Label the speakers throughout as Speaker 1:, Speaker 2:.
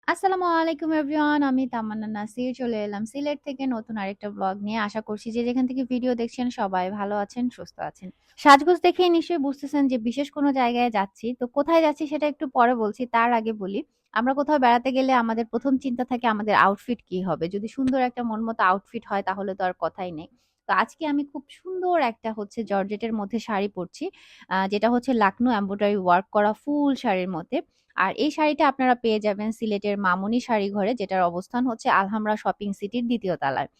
Speaker 1: আসসালামু আলাইকুম এভরিওয়ান। আমি তামান্না নাসির চলে এলাম সিলেট থেকে নতুন আরেকটা ব্লগ নিয়ে। আশা করছি যে যেখান থেকে ভিডিও দেখছেন সবাই ভালো আছেন, সুস্থ আছেন। সাজগোজ দেখেই নিশ্চয়ই বুঝতেছেন যে বিশেষ কোনো জায়গায় যাচ্ছি। তো কোথায় যাচ্ছি সেটা একটু পরে বলছি। তার আগে বলি, আমরা কোথাও বেড়াতে গেলে আমাদের ১ম চিন্তা থাকে আমাদের আউটফিট কি হবে। যদি সুন্দর একটা মন মতো আউটফিট হয় তাহলে তো আর কথাই নেই। তো আজকে আমি খুব সুন্দর একটা জর্জেটের মধ্যে শাড়ি পরছি। যেটা হচ্ছে লাকনো এমব্রয়ডারি ওয়ার্ক করা ফুল শাড়ির মধ্যে। আর এই শাড়িটা আপনারা পেয়ে যাবেন সিলেটের মামুনি শাড়ি ঘরে, যেটার অবস্থান হচ্ছে আলহামরা শপিং সিটির ২য় তলায়।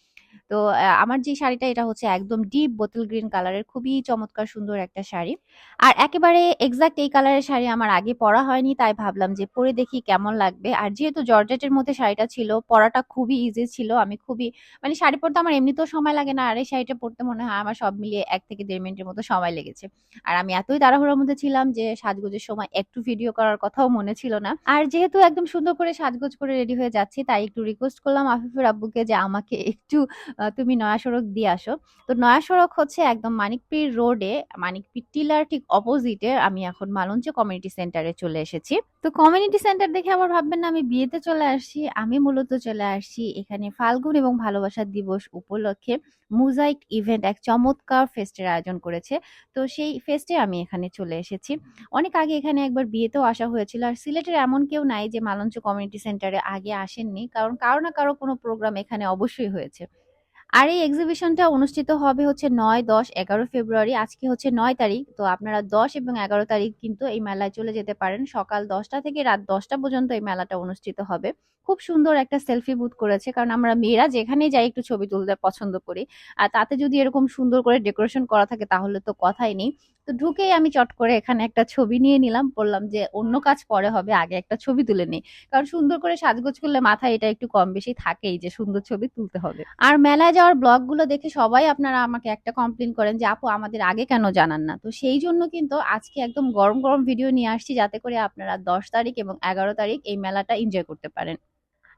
Speaker 1: তো আমার যে শাড়িটা এটা হচ্ছে একদম ডিপ বোতল গ্রিন কালারের, খুবই চমৎকার সুন্দর একটা শাড়ি। আর একেবারে এক্সাক্ট এই কালারের শাড়ি আমার আগে পরা হয়নি, তাই ভাবলাম যে পরে দেখি কেমন লাগবে। আর যেহেতু জর্জেটের মধ্যে শাড়িটা ছিল, পরাটা খুবই ইজি ছিল। আমি খুবই মানে শাড়ি পরতে আমার এমনিতেও সময় লাগে না, আর এই শাড়িটা পরতে মনে হয় আমার সব মিলিয়ে ১ থেকে ১.৫ মিনিটের মতো সময় লেগেছে। আর আমি এতই তাড়াহুড়োর মধ্যে ছিলাম যে সাজগোজের সময় একটু ভিডিও করার কথাও মনে ছিল না। আর যেহেতু একদম সুন্দর করে সাজগোজ করে রেডি হয়ে যাচ্ছি, তাই একটু রিকোয়েস্ট করলাম আফিফের আব্বুকে যে আমাকে একটু তুমি নয়া সড়ক দিয়ে আসো। তো নয়া সড়ক হচ্ছে একদম মানিকপীর রোডে, মানিকপীর টিলার ঠিক অপোজিটে। আমি এখন মালঞ্চ কমিউনিটি সেন্টারে চলে এসেছি। তো কমিউনিটি সেন্টার দেখে আবার ভাববেন না আমি বিয়েতে চলে আসছি। আমি মূলত চলে আসছি এখানে ফাল্গুন এবং ভালোবাসা দিবস উপলক্ষে মোজাইক ইভেন্ট, এক চমৎকার ফেস্টের আয়োজন করেছে। তো সেই ফেস্টে আমি এখানে চলে এসেছি। অনেক আগে এখানে একবার বিয়েতেও আসা হয়েছিল। আর সিলেটের এমন কেউ নাই যে মালঞ্চ কমিউনিটি সেন্টারে আগে আসেননি, কারণ কারো না কারো কোনো প্রোগ্রাম এখানে অবশ্যই হয়েছে। আর এই এক্সিবিশনটা অনুষ্ঠিত হবে হচ্ছে ৯, ১০, ১১ ফেব্রুয়ারি। আজকে হচ্ছে ৯ তারিখ। তো আপনারা ১০ এবং ১১ তারিখ কিন্তু এই মেলায় চলে যেতে পারেন। সকাল ১০টা থেকে রাত ১০টা পর্যন্ত এই মেলাটা অনুষ্ঠিত হবে। খুব সুন্দর একটা সেলফি বুথ করেছে। কারণ আমরা মেয়েরা যেখানেই যাই একটু ছবি তুলতে পছন্দ করি। আর তাতে যদি এরকম সুন্দর করে ডেকোরেশন করা থাকে তাহলে তো কথাই নেই। তো ঢুকেই আমি চট করে এখানে একটা ছবি নিয়ে নিলাম। বললাম যে অন্য কাজ পরে হবে, আগে একটা ছবি তুলে নেই। কারণ সুন্দর করে সাজগোজ করলে মাথায় এটা একটু কম বেশি থাকেই যে সুন্দর ছবি তুলতে হবে। আর মেলায় যাওয়ার ব্লগগুলো দেখে সবাই আপনারা আমাকে একটা কমপ্লেইন করেন যে আপু আমাদের আগে কেন জানান না। তো সেই জন্য কিন্তু আজকে একদম গরম গরম ভিডিও নিয়ে আসছি, যাতে করে আপনারা ১০ তারিখ এবং ১১ তারিখ এই মেলাটা এনজয় করতে পারেন।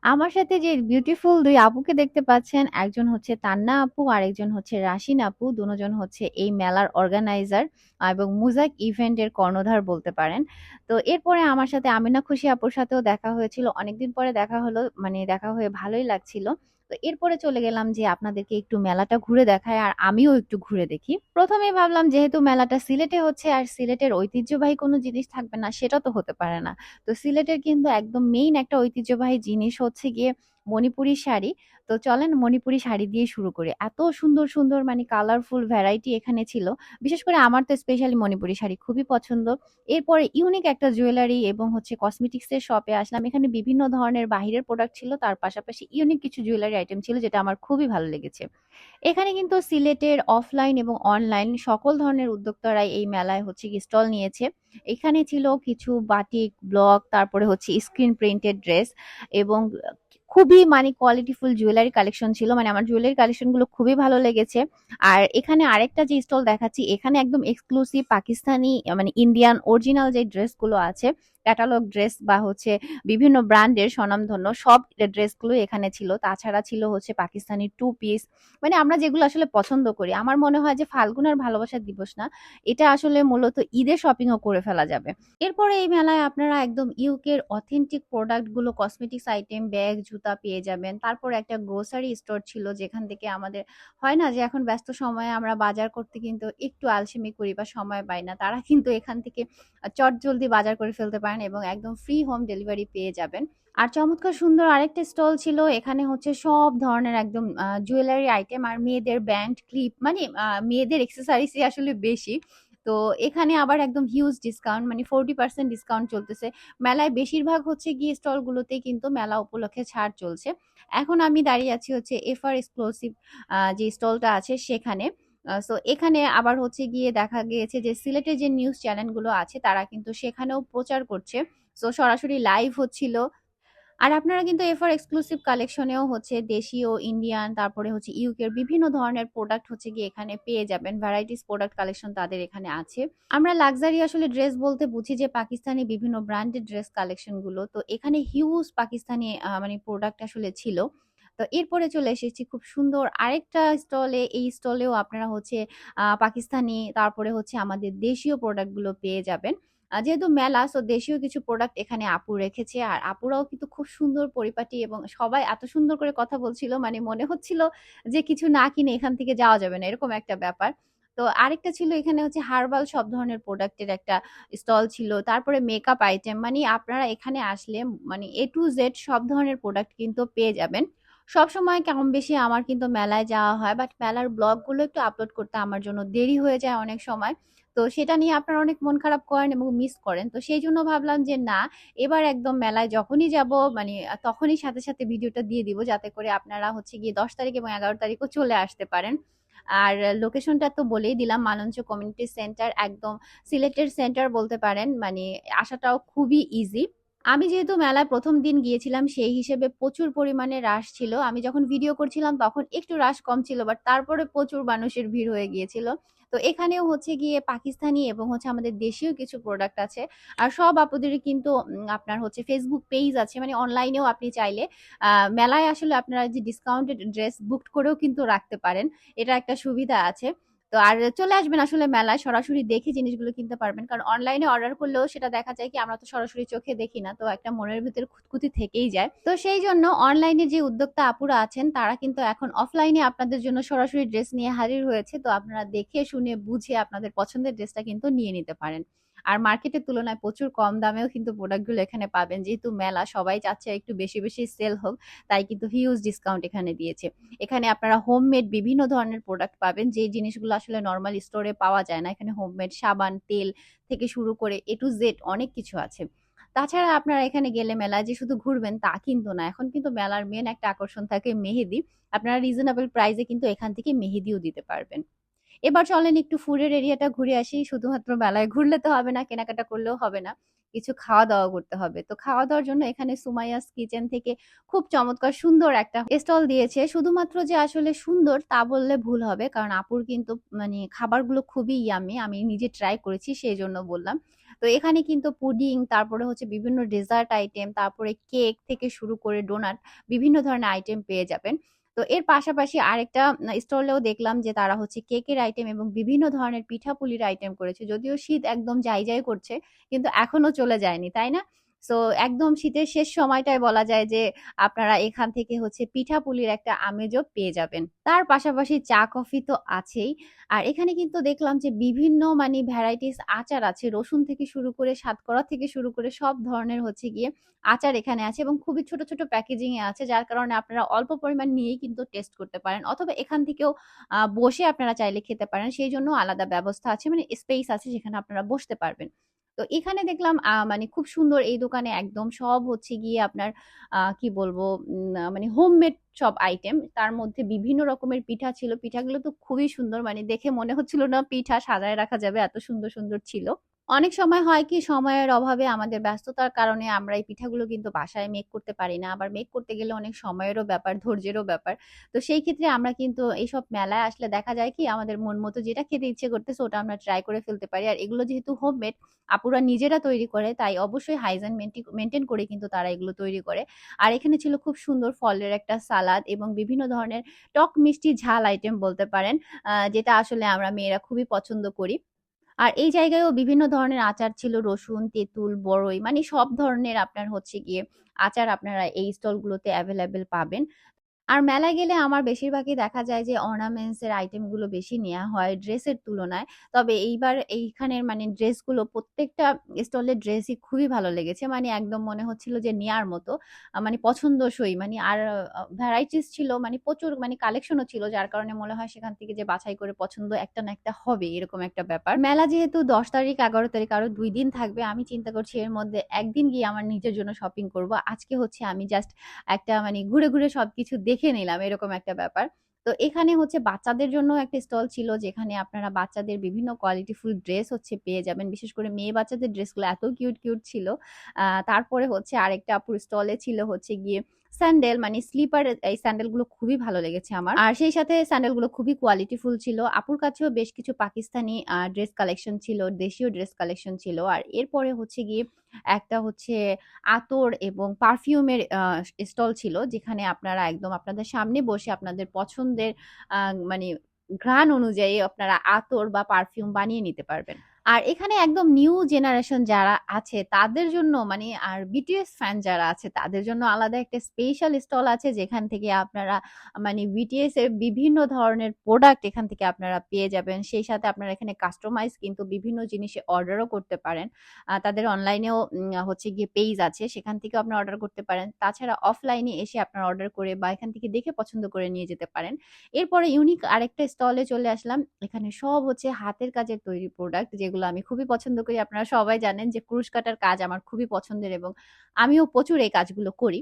Speaker 1: আমার সাথে যে বিউটিফুল ২ আপুকে দেখতে পাচ্ছেন, একজন হচ্ছে তান্না আপু, আরেকজন হচ্ছে রাশিন আপু। দুজন হচ্ছে এই মেলার অর্গানাইজার এবং মুজাক ইভেন্টের কর্ণধার বলতে পারেন। তো এরপরে আমার সাথে আমিনা খুশি আপুর সাথেও দেখা হয়েছিল। অনেকদিন পরে দেখা হলো, মানে দেখা হয়ে ভালোই লাগছিল। তো এরপরে চলে গেলাম যে আপনাদেরকে একটু মেলাটা ঘুরে দেখাই আর আমিও একটু ঘুরে দেখি। ১ম এই ভাবলাম যেহেতু মেলাটা সিলেটে হচ্ছে আর সিলেটের ঐতিহ্যবাহী কোনো জিনিস থাকবে না সেটা তো হতে পারে না। তো সিলেটের কিন্তু একদম মেইন একটা ঐতিহ্যবাহী জিনিস হচ্ছে গিয়ে মণিপুরি শাড়ি। তো চলেন মণিপুরি শাড়ি দিয়ে শুরু করি। এত সুন্দর, সুন্দর মানে কালারফুল ভ্যারাইটি এখানে ছিল। বিশেষ করে আমার তো স্পেশালি মণিপুরি শাড়ি খুবই পছন্দ। এরপরে ইউনিক একটা জুয়েলারি এবং হচ্ছে কসমেটিক্স এর শপে আসলাম। এখানে বিভিন্ন ধরনের বাহিরের প্রোডাক্ট ছিল। তার পাশাপাশি ইউনিক কিছু জুয়েলারি আইটেম ছিল, যেটা আমার খুবই ভালো লেগেছে। এখানে কিন্তু সিলেটের অফলাইন এবং অনলাইন সকল ধরনের উদ্যোক্তারাই এই মেলায় হচ্ছে গিয়ে স্টল নিয়েছে। এখানে ছিল কিছু বাটিক, ব্লক, তারপরে হচ্ছে স্ক্রিন প্রিন্টেড ড্রেস এবং খুবই মানে কোয়ালিটিফুল জুয়েলারি কালেকশন ছিল। মানে আমার জুয়েলারি কালেকশন গুলো খুবই ভালো লেগেছে। আর এখানে আরেকটা যে স্টল দেখাচ্ছি, এখানে একদম এক্সক্লুসিভ পাকিস্তানি মানে ইন্ডিয়ান অরিজিনাল যে ড্রেসগুলো আছে, ক্যাটালগ ড্রেস বা হচ্ছে বিভিন্ন ব্র্যান্ডের স্বনামধন্য সব ড্রেসগুলো এখানে ছিল। তাছাড়া ছিল হচ্ছে পাকিস্তানি টু পিস, মানে আমরা যেগুলো আসলে পছন্দ করি। আমার মনে হয় যে ফাল্গুন আর ভালোবাসার দিবস না, এটা আসলে মূলত ঈদের শপিং ও করে ফেলা যাবে। এরপরে এই মেলায় আপনারা একদম ইউকের অথেন্টিক প্রোডাক্ট গুলো, কসমেটিক্স আইটেম, ব্যাগ, জুতা পেয়ে যাবেন। তারপর একটা গ্রোসারি স্টোর ছিল, যেখান থেকে আমাদের হয় না যে এখন ব্যস্ত সময়ে আমরা বাজার করতে কিন্তু একটু আলসেমি করি বা সময় পাই না, তারা কিন্তু এখান থেকে চট জলদি বাজার করে ফেলতে পারেন এবং একদম ফ্রি হোম ডেলিভারি পেয়ে যাবেন। আর চমৎকার সুন্দর আরেকটা স্টল ছিল, এখানে হচ্ছে সব ধরনের একদম জুয়েলারি আইটেম আর মেয়েদের ব্যান্ড, ক্লিপ, মানে মেয়েদের এক্সেসরিজই আসলে বেশি। তো এখানে আবার একদম হিউজ ডিসকাউন্ট, মানে 40% ডিসকাউন্ট চলতেছে। মেলায় বেশিরভাগ হচ্ছে গিয়ে স্টলগুলোতেই কিন্তু মেলা উপলক্ষে ছাড় চলছে। এখন আমি দাঁড়িয়ে আছি হচ্ছে এফআর এক্সক্লুসিভ যে স্টলটা আছে সেখানে। সো এখানে আবার হচ্ছে গিয়ে দেখা গিয়েছে যে সিলেটের যে নিউজ চ্যানেলগুলো আছে তারা কিন্তু সেখানেও প্রচার করছে। সো সরাসরি লাইভ হচ্ছিল। আর আপনারা কিন্তু এফআর এক্সক্লুসিভ কালেকশনেও হচ্ছে দেশীয়, ইন্ডিয়ান, তারপরে হচ্ছে ইউকের বিভিন্ন ধরনের প্রোডাক্ট হচ্ছে গিয়ে এখানে পেয়ে যাবেন। ভ্যারাইটিস প্রোডাক্ট কালেকশন তাদের এখানে আছে। আমরা লাক্সারি আসলে ড্রেস বলতে বুঝি যে পাকিস্তানি বিভিন্ন ব্র্যান্ডেড ড্রেস কালেকশন গুলো। তো এখানে হিউজ পাকিস্তানি মানে প্রোডাক্ট আসলে ছিল। তো এরপরে চলে এসেছি খুব সুন্দর আরেকটা স্টলে। এই স্টলেও আপনারা হচ্ছে পাকিস্তানি, তারপরে হচ্ছে আমাদের দেশীয় প্রোডাক্ট গুলো পেয়ে যাবেন। যেহেতু মেলা সো দেশীয় কিছু প্রোডাক্ট এখানে আপু রেখেছে। আর আপুরাও কিন্তু খুব সুন্দর পরিপাটি এবং সবাই এত সুন্দর করে কথা বলছিল মানে মনে হচ্ছিল যে কিছু না কিনে এখান থেকে যাওয়া যাবে না, এরকম একটা ব্যাপার। তো আরেকটা ছিল এখানে হচ্ছে হার্বাল সব ধরনের প্রোডাক্টের একটা স্টল ছিল। তারপরে মেকআপ আইটেম, মানে আপনারা এখানে আসলে মানে A to Z সব ধরনের প্রোডাক্ট কিন্তু পেয়ে যাবেন। সবসময় কম বেশি আমার কিন্তু মেলায় যাওয়া হয়, বাট মেলার ব্লগগুলো একটু আপলোড করতে আমার জন্য দেরি হয়ে যায় অনেক সময়। তো সেটা নিয়ে আপনারা অনেক মন খারাপ করেন এবং মিস করেন। তো সেই জন্য ভাবলাম যে না, এবার একদম মেলায় যখনই যাব মানে তখনই সাথে সাথে ভিডিওটা দিয়ে দিব, যাতে করে আপনারা হচ্ছে গিয়ে 10 তারিখ এবং 11 তারিখও চলে আসতে পারেন। আর লোকেশনটা তো বলেই দিলাম, মালঞ্চ কমিউনিটি সেন্টার, একদম সিলেটের সেন্টার বলতে পারেন, মানে আসাটাও খুবই ইজি। আমি যেহেতু মেলায় ১ম দিন গিয়েছিলাম সেই হিসেবে প্রচুর পরিমাণে রাশ ছিল। আমি যখন ভিডিও করছিলাম তখন একটু রাশ কম ছিল, বাট তারপরে প্রচুর মানুষের ভিড় হয়ে গিয়েছিল। তো এখানেও হচ্ছে গিয়ে পাকিস্তানি এবং হচ্ছে আমাদের দেশীয় কিছু প্রোডাক্ট আছে। আর সব আপুদেরই কিন্তু আপনার হচ্ছে ফেসবুক পেজ আছে, মানে অনলাইনেও আপনি চাইলে মেলায় আসলে আপনারা যে ডিসকাউন্টেড ড্রেস বুকড করেও কিন্তু রাখতে পারেন। এটা একটা সুবিধা আছে। তো আর চলে আসবেন আসলে মেলায়, সরাসরি দেখে জিনিসগুলো কিনতে পারবেন। কারণ অনলাইনে অর্ডার করলেও সেটা দেখা যায় কি আমরা তো সরাসরি চোখে দেখি না। তো একটা মনের ভিতরে খুঁতখুঁতি থেকেই যায়। তো সেই জন্য অনলাইনে যে উদ্যোক্তা আপুরা আছেন তারা কিন্তু এখন অফলাইনে আপনাদের জন্য সরাসরি ড্রেস নিয়ে হাজির হয়েছে। তো আপনারা দেখে শুনে বুঝে আপনাদের পছন্দের ড্রেসটা কিন্তু নিয়ে নিতে পারেন। আর মার্কেটের তুলনায় প্রচুর কম দামেও কিন্তু প্রোডাক্টগুলো এখানে পাবেন। যেহেতু মেলা সবাই চাচ্ছে একটু বেশি, বেশি সেল হোক, তাই কিন্তু হিউজ ডিসকাউন্ট এখানে দিয়েছে। এখানে আপনারা হোমমেড বিভিন্ন ধরনের প্রোডাক্ট পাবেন, যে জিনিসগুলো আসলে নরমাল স্টোরে পাওয়া যায় না। এখানে হোমমেড সাবান, তেল থেকে শুরু করে A to Z অনেক কিছু আছে। তাছাড়া আপনারা এখানে গেলে মেলায় যে শুধু ঘুরবেন তা কিন্তু না। এখন কিন্তু মেলার মেইন একটা আকর্ষণ থাকে মেহেদি। আপনারা রিজনেবল প্রাইসে কিন্তু এখান থেকে মেহেদিও দিতে পারবেন। এবার চলেন একটু ফুডের এরিয়াটা ঘুরে আসি। শুধুমাত্র মেলায় ঘুরলে তো হবে না, কেনাকাটা করলেও হবে না। কিছু খাওয়া-দাওয়া করতে হবে। তো খাওয়া-দাওয়ার জন্য এখানে সুমাইয়াস কিচেন থেকে খুব চমৎকার সুন্দর একটা স্টল দিয়েছে। শুধুমাত্র যে আসলে সুন্দর তা বললে ভুল হবে। কারণ আপুর কিন্তু মানে খাবারগুলো খুবই ইয়াম্মি। আমি নিজে ট্রাই করেছি সেজন্য বললাম। তো এখানে কিন্তু পুডিং, তারপরে হচ্ছে বিভিন্ন ডেজার্ট আইটেম, তারপরে কেক থেকে শুরু করে ডোনাট, বিভিন্ন ধরনের আইটেম পেয়ে যাবেন। তো এর পাশাপাশি আরেকটা স্টলেও দেখলাম যে তারা হচ্ছে কেকের আইটেম এবং বিভিন্ন ধরনের পিঠাপুলির আইটেম করেছে। যদিও শীত একদম যাই করছে, কিন্তু এখনো চলে যায়নি, তাই না? সো একদম শীতের শেষ সময়টায় বলা যায় যে আপনারা এখান থেকে হচ্ছে পিঠাপুলির একটা আমেজও পেয়ে যাবেন। তার পাশাপাশি চা কফি তো আছেই। আর এখানে কিন্তু দেখলাম যে বিভিন্ন মানে ভ্যারাইটিস আচার আছে। রসুন থেকে শুরু করে সাতকরা থেকে শুরু করে সব ধরনের হচ্ছে গিয়ে আচার এখানে আছে এবং খুবই ছোট, ছোট প্যাকেজিং এ আছে। যার কারণে আপনারা অল্প পরিমাণ নিয়েই কিন্তু টেস্ট করতে পারেন। অথবা এখান থেকেও বসে আপনারা চাইলে খেতে পারেন। সেইজন্য আলাদা ব্যবস্থা আছে। মানে স্পেস আছে যেখানে আপনারা বসতে পারবেন। তো এখানে দেখলাম মানে খুব সুন্দর এই দোকানে একদম সব হচ্ছে গিয়ে আপনার কি বলবো মানে হোমমেড সব আইটেম। তার মধ্যে বিভিন্ন রকমের পিঠা ছিল। পিঠাগুলো তো খুবই সুন্দর। মানে দেখে মনে হচ্ছিল না পিঠা সাজায় রাখা যাবে, এত সুন্দর, সুন্দর ছিল। অনেক সময় হয় কি সময়ের অভাবে আমাদের ব্যস্ততার কারণে আমরা এই পিঠাগুলো কিন্তু বাসায় মেক করতে পারি না। আবার মেক করতে গেলে অনেক সময়েরও ব্যাপার, ধৈর্যেরও ব্যাপার। তো সেই ক্ষেত্রে আমরা কিন্তু এইসব মেলায় আসলে দেখা যায় কি আমাদের মন মতো যেটা খেতে ইচ্ছে করতেছে ওটা আমরা ট্রাই করে ফেলতে পারি। আর এগুলো যেহেতু হোমমেড, আপুরা নিজেরা তৈরি করে, তাই অবশ্যই হাইজিন মেইনটেইন করে কিন্তু তারা এগুলো তৈরি করে। আর এখানে ছিল খুব সুন্দর ফলের একটা সালাদ এবং বিভিন্ন ধরনের টক মিষ্টি ঝাল আইটেম বলতে পারেন। যেটা আসলে আমরা মেয়েরা খুবই পছন্দ করি। আর এই জায়গায়ও বিভিন্ন ধরনের আচার ছিল, রসুন, তেঁতুল, বড়ই, মানে সব ধরনের আপনার হচ্ছে গিয়ে আচার আপনারা এই স্টলগুলোতে এভেইলেবল পাবেন। আর মেলায় গেলে আমার বেশিরভাগই দেখা যায় যে অর্নামেন্টস এর আইটেম গুলো বেশি নেয়া হয় ড্রেসের তুলনায়। তবে এইবার এইখানের মানে ড্রেসগুলো প্রত্যেকটা স্টলের ড্রেসই খুবই ভালো লেগেছে। মানে একদম মনে হচ্ছিল যে নেয়ার মতো। মানে পছন্দসই, মানে আর ভ্যারাইটিস ছিল, মানে প্রচুর মানে কালেকশনও ছিল, যার কারণে মনে হয় সেখান থেকে যে বাছাই করে পছন্দ একটা না একটা হবে, এরকম একটা ব্যাপার। মেলা যেহেতু ১০ তারিখ ১১ তারিখ আরো ২ দিন থাকবে, আমি চিন্তা করছি এর মধ্যে ১ দিন গিয়ে আমার নিজের জন্য শপিং করব। আজকে হচ্ছে আমি জাস্ট একটা মানে ঘুরে সবকিছু দেখে নিলাম, এরকম একটা ব্যাপার। তো এখানে হচ্ছে বাচ্চাদের জন্য একটা স্টল ছিল যেখানে আপনারা বাচ্চাদের বিভিন্ন কোয়ালিটিফুল ড্রেস হচ্ছে পেয়ে যাবেন। বিশেষ করে মেয়ে বাচ্চাদের ড্রেসগুলো এত কিউট ছিল। তারপরে হচ্ছে আরেকটা আপুর স্টলে ছিল হচ্ছে গিয়ে স্যান্ডেল, মানে স্লিপার, এই স্যান্ডেলগুলো খুবই ভালো লেগেছে আমার। আর সেই সাথে স্যান্ডেলগুলো খুবই কোয়ালিটিফুল ছিল। আপুর কাছেও বেশ কিছু পাকিস্তানি ড্রেস কালেকশন ছিল, দেশীয় ড্রেস কালেকশন ছিল। আর এরপরে হচ্ছে গিয়ে একটা হচ্ছে আতর এবং পারফিউমের স্টল ছিল, যেখানে আপনারা একদম আপনাদের সামনে বসে আপনাদের পছন্দের মানে ঘ্রাণ অনুযায়ী আপনারা আতর বা পারফিউম বানিয়ে নিতে পারবেন। আর এখানে একদম নিউ জেনারেশন যারা আছে তাদের জন্য মানে আর বিটিএস ফ্যান যারা আছে তাদের জন্য আলাদা একটা স্পেশাল স্টল আছে যেখান থেকে আপনারা মানে বিটিএস এর বিভিন্ন ধরনের প্রোডাক্ট এখান থেকে আপনারা পেয়ে যাবেন। সেই সাথে আপনারা এখানে কাস্টমাইজ কিন্তু বিভিন্ন জিনিসে অর্ডারও করতে পারেন। তাদের অনলাইনেও হচ্ছে গিয়ে পেজ আছে, সেখান থেকে আপনারা অর্ডার করতে পারেন। তাছাড়া অফলাইনে এসে আপনারা অর্ডার করে বা এখান থেকে দেখে পছন্দ করে নিয়ে যেতে পারেন। এরপরে ইউনিক আরেকটা স্টলে চলে আসলাম। এখানে সব হচ্ছে হাতের কাজের তৈরি প্রোডাক্ট যেগুলো আমি খুবই পছন্দ করি। আপনারা সবাই জানেন যে ক্রুশ কাটার কাজ আমার খুবই পছন্দের এবং আমিও প্রচুর এই কাজগুলো করি।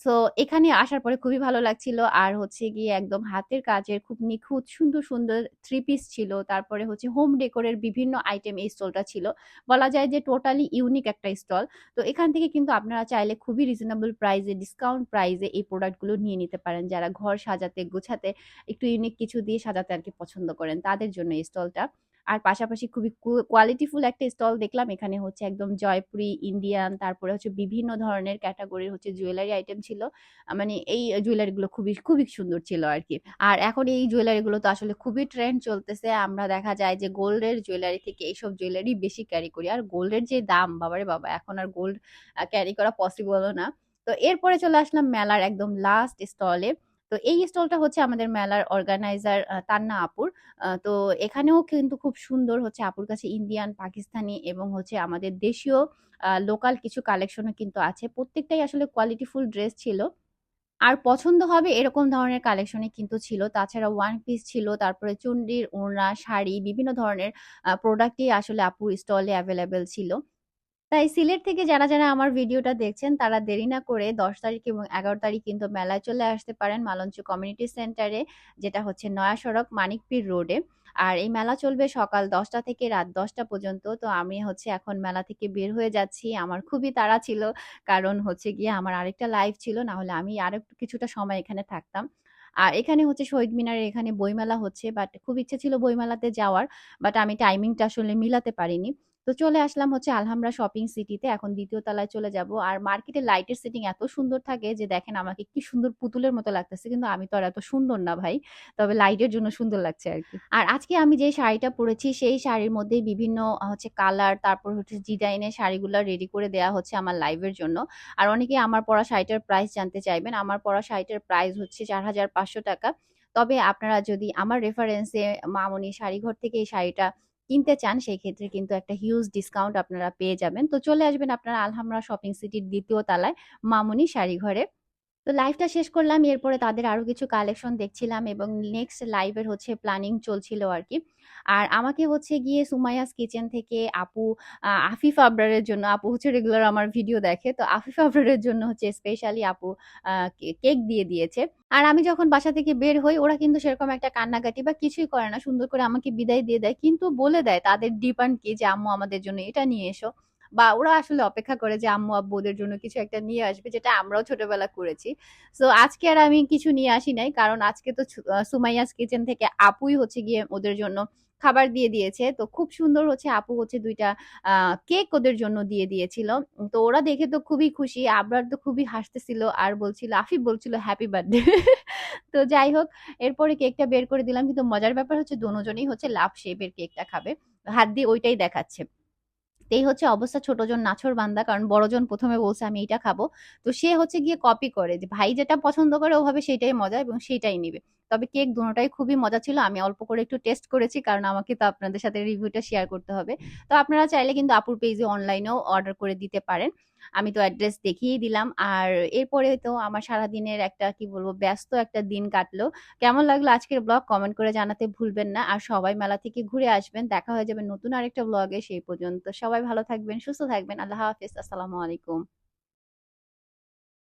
Speaker 1: সো এখানে আসার পরে খুবই ভালো লাগছিল। আর হচ্ছে গিয়ে একদম হাতের কাজের খুব নিখুঁত সুন্দর, সুন্দর থ্রি পিস ছিল। তারপরে হচ্ছে হোম ডেকোরের বিভিন্ন আইটেম এই স্টলটা ছিল। বলা যায় যে টোটালি ইউনিক একটা স্টল। তো এখান থেকে কিন্তু আপনারা চাইলে খুবই রিজনেবল প্রাইসে, ডিসকাউন্ট প্রাইসে এই প্রোডাক্টগুলো নিয়ে নিতে পারেন। যারা ঘর সাজাতে, গোছাতে একটু ইউনিক কিছু দিয়ে সাজাতে আরকি পছন্দ করেন, তাদের জন্য এই স্টলটা। আর পাশাপাশি খুবই কোয়ালিটিফুল একটা স্টল দেখলাম। এখানে হচ্ছে একদম জয়পুরি, ইন্ডিয়ান, তারপরে হচ্ছে বিভিন্ন ধরনের ক্যাটাগরির হচ্ছে জুয়েলারি আইটেম ছিল। মানে এই জুয়েলারি গুলো খুবই খুবই সুন্দর ছিল আরকি। আর এখন এই জুয়েলারি গুলো তো আসলে খুবই ট্রেন্ড চলতেছে। আমরা দেখা যায় যে গোল্ডের জুয়েলারি থেকে এইসব জুয়েলারি বেশি ক্যারি করি। আর গোল্ডের যে দাম বাবারে বাবা, এখন আর গোল্ড ক্যারি করা পসিবলও না। তো এরপরে চলে আসলাম মেলার একদম লাস্ট স্টলে। তো এই স্টলটা হচ্ছে আমাদের মেলার অর্গানাইজার তান্না আপুর। তো এখানেও কিন্তু খুব সুন্দর হচ্ছে আপুর কাছে ইন্ডিয়ান, পাকিস্তানি এবং হচ্ছে আমাদের দেশীয় লোকাল কিছু কালেকশনও কিন্তু আছে। প্রত্যেকটাই আসলে কোয়ালিটিফুল ড্রেস ছিল। আর পছন্দ হবে এরকম ধরনের কালেকশনই কিন্তু ছিল। তাছাড়া ওয়ান পিস ছিল, তারপরে চুন্ডির ওড়না, শাড়ি বিভিন্ন ধরনের প্রোডাক্টই আসলে আপুর স্টলে এভেইলেবল ছিল। তাই সিলেট থেকে যারা আমার ভিডিওটা দেখছেন তারা দেরি না করে ১০ তারিখ এবং ১১ তারিখ কিন্তু মেলায় চলে আসতে পারেন মালঞ্চ কমিউনিটি সেন্টারে, যেটা হচ্ছে নয়া সড়ক মানিকপীর রোডে। আর এই মেলা চলবে সকাল ১০টা থেকে রাত ১০টা পর্যন্ত। তো আমি হচ্ছে এখন মেলা থেকে বের হয়ে যাচ্ছি। আমার খুবই তাড়া ছিল। কারণ হচ্ছে গিয়ে আমার আরেকটা লাইভ ছিল। না হলে আমি আরো একটু কিছুটা সময় এখানে থাকতাম। আর এখানে হচ্ছে শহীদ মিনারের এখানে বইমেলা হচ্ছে। বাট খুব ইচ্ছে ছিল বইমেলাতে যাওয়ার। বাট আমি টাইমিংটা আসলে মিলাতে পারিনি। তো চলে আসলাম হচ্ছে আলহামরা শপিং সিটিতে। এখন ২য় তলায় চলে যাব। আর মার্কেটে লাইটের সেটিং এত সুন্দর থাকে যে দেখেন আমাকে কি সুন্দর পুতুলের মতো লাগতেছে। কিন্তু আমি তো আর এত সুন্দর না ভাই। তবে লাইটের জন্য সুন্দর লাগছে আরকি। আর আজকে আমি যে শাড়িটা পরেছি সেই শাড়ির মধ্যেই বিভিন্ন হচ্ছে কালার, তারপর হচ্ছে ডিজাইনের শাড়িগুলা রেডি করে দেয়া হচ্ছে আমার লাইভের জন্য। আর অনেকেই আমার পরা শাড়িটার প্রাইস জানতে চাইবেন। আমার পরা শাড়িটার প্রাইস হচ্ছে ৳৪,৫০০। তবে আপনারা যদি আমার রেফারেন্সে মামনি শাড়িঘর থেকে এই শাড়িটা কিনতে চান সেই ক্ষেত্রে কিন্তু একটা হিউজ ডিসকাউন্ট আপনারা পেয়ে যাবেন। তো চলে আসবেন আপনারা আলহামরা শপিং সিটির ২য় তলায় মামনি শাড়িঘরে। তো লাইভটা শেষ করলাম। এরপরে তাদের আরো কিছু কালেকশন দেখছিলাম এবং নেক্সট লাইভের হচ্ছে প্ল্যানিং চলছিল আরকি। আর আমাকে হচ্ছে গিয়ে সুমাইয়াস কিচেন থেকে আপু আফিফ আবরারের জন্য, আপু হচ্ছে রেগুলার আমার ভিডিও দেখে। তো আফিফ আবরারের জন্য হচ্ছে স্পেশালি আপু আ কেক দিয়ে দিয়েছে। আর আমি যখন বাসা থেকে বের হই ওরা কিন্তু সেরকম একটা কান্নাকাটি বা কিছুই করে না। সুন্দর করে আমাকে বিদায় দিয়ে দেয়। কিন্তু বলে দেয় তাদের ডিমান্ড কি যে, "আম্মু আমাদের জন্য এটা নিয়ে এসো।" বা ওরা আসলে অপেক্ষা করে যে আম্মু আব্বু ওদের জন্য কিছু একটা নিয়ে আসবে, যেটা আমরাও ছোটবেলা করেছি। সো আজকে আর আমি কিছু নিয়ে আসি নাই। কারণ আজকে তো সুমাইয়াস কিচেন থেকে আপুই হচ্ছে গিয়ে ওদের জন্য খাবার দিয়ে দিয়েছে। তো খুব সুন্দর হচ্ছে আপু হচ্ছে ২ টা আ কেক ওদের জন্য দিয়ে দিয়েছিল। তো ওরা দেখে তো খুবই খুশি। আবরার তো খুবই হাসতেছিল আর বলছিল, আফিফ বলছিল হ্যাপি বার্থডে। তো যাই হোক, এরপরে কেকটা বের করে দিলাম। কিন্তু মজার ব্যাপার হচ্ছে দোনোজনেই হচ্ছে লাভ শেপ এর কেকটা খাবে। হাত দিয়ে ওইটাই দেখাচ্ছে। তো এই হচ্ছে অবস্থা, ছোটজন নাছোড়বান্দা। কারণ বড়জন ১ম এ বলছে আমি এইটা খাবো। তো সে হচ্ছে গিয়ে কপি করে যে ভাই যেটা পছন্দ করে ও ভাবে সেটাই মজা এবং সেটাই নিবে। তবে কেক দোনোটাই খুবই মজা ছিল। আমি অল্প করে একটু টেস্ট করেছি কারণ আমাকে তো আপনাদের সাথে রিভিউটা শেয়ার করতে হবে। তো আপনারা চাইলে কিন্তু আপুর পেজে অনলাইনেও অর্ডার করে দিতে পারেন। আমি তো অ্যাড্রেস দেখিয়েই দিলাম। আর এরপরে তো আমার সারাদিনের একটা কি বলবো ব্যস্ত একটা দিন কাটলো। কেমন লাগলো আজকের ব্লগ কমেন্ট করে জানাতে ভুলবেন না। আর সবাই মেলা থেকে ঘুরে আসবেন। দেখা হয়ে যাবে নতুন আরেকটা ব্লগে। সেই পর্যন্ত সবাই ভালো থাকবেন, সুস্থ থাকবেন। আল্লাহ হাফেজ। আসসালামু আলাইকুম।